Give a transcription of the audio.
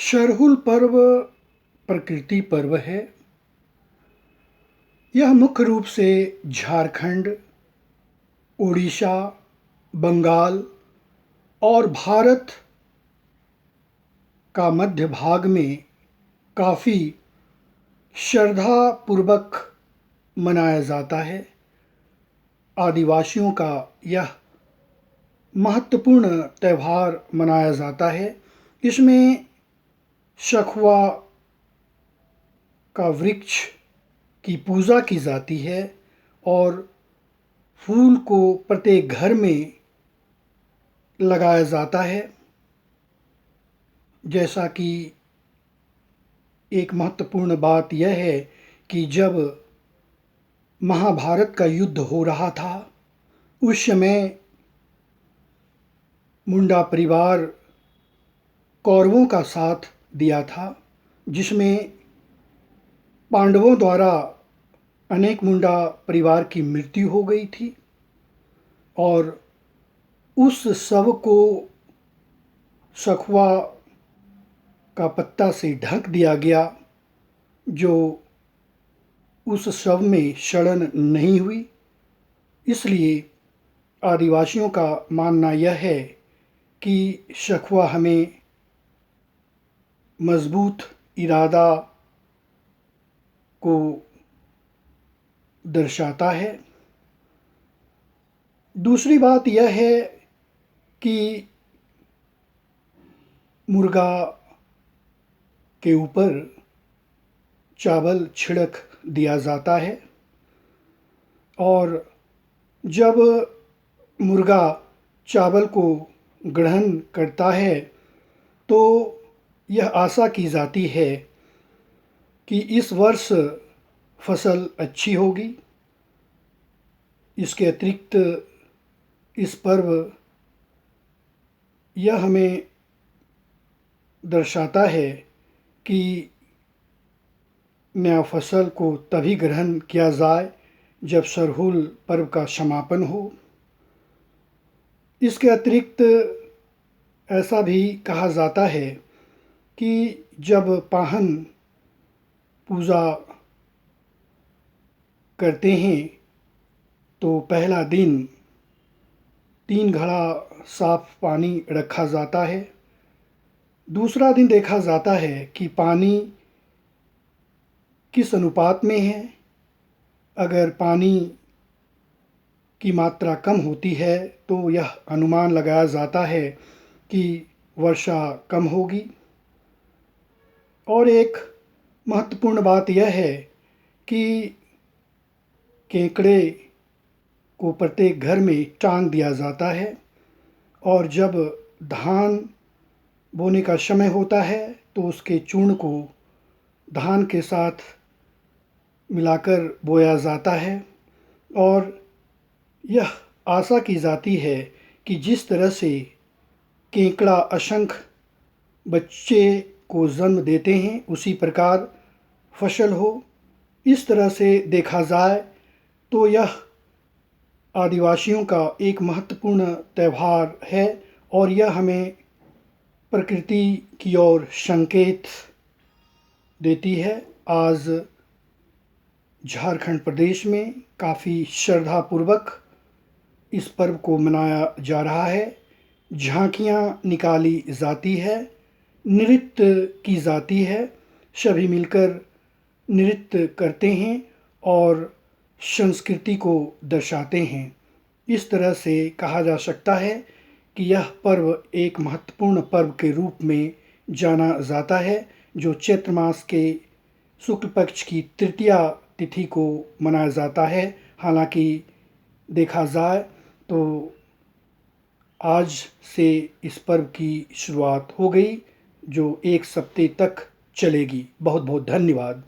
सरहुल पर्व प्रकृति पर्व है। यह मुख्य रूप से झारखंड, उड़ीसा, बंगाल और भारत का मध्य भाग में काफ़ी श्रद्धापूर्वक मनाया जाता है। आदिवासियों का यह महत्वपूर्ण त्यौहार मनाया जाता है। इसमें सखुआ का वृक्ष की पूजा की जाती है और फूल को प्रत्येक घर में लगाया जाता है। जैसा कि एक महत्वपूर्ण बात यह है कि जब महाभारत का युद्ध हो रहा था, उस समय मुंडा परिवार कौरवों का साथ दिया था, जिसमें पांडवों द्वारा अनेक मुंडा परिवार की मृत्यु हो गई थी और उस शव को सखुआ का पत्ता से ढक दिया गया, जो उस शव में सड़न नहीं हुई। इसलिए आदिवासियों का मानना यह है कि सखुआ हमें मजबूत इरादा को दर्शाता है। दूसरी बात यह है कि मुर्गा के ऊपर चावल छिड़क दिया जाता है और जब मुर्गा चावल को ग्रहण करता है तो यह आशा की जाती है कि इस वर्ष फसल अच्छी होगी। इसके अतिरिक्त इस पर्व यह हमें दर्शाता है कि नया फसल को तभी ग्रहण किया जाए जब सरहुल पर्व का समापन हो। इसके अतिरिक्त ऐसा भी कहा जाता है कि जब पाहन पूजा करते हैं तो पहला दिन 3 घड़ा साफ पानी रखा जाता है। दूसरा दिन देखा जाता है कि पानी किस अनुपात में है। अगर पानी की मात्रा कम होती है तो यह अनुमान लगाया जाता है कि वर्षा कम होगी। और एक महत्वपूर्ण बात यह है कि केकड़े को प्रत्येक घर में टांग दिया जाता है और जब धान बोने का समय होता है तो उसके चूर्ण को धान के साथ मिलाकर बोया जाता है और यह आशा की जाती है कि जिस तरह से केकड़ा असंख्य बच्चे को जन्म देते हैं, उसी प्रकार फसल हो। इस तरह से देखा जाए तो यह आदिवासियों का एक महत्वपूर्ण त्यौहार है और यह हमें प्रकृति की ओर संकेत देती है। आज झारखंड प्रदेश में काफ़ी श्रद्धापूर्वक इस पर्व को मनाया जा रहा है। झांकियाँ निकाली जाती है, नृत्य की जाती है, सभी मिलकर नृत्य करते हैं और संस्कृति को दर्शाते हैं। इस तरह से कहा जा सकता है कि यह पर्व एक महत्वपूर्ण पर्व के रूप में जाना जाता है, जो चैत्र मास के शुक्ल पक्ष की तृतीया तिथि को मनाया जाता है। हालांकि देखा जाए तो आज से इस पर्व की शुरुआत हो गई, जो 1 सप्ताह तक चलेगी। बहुत बहुत धन्यवाद।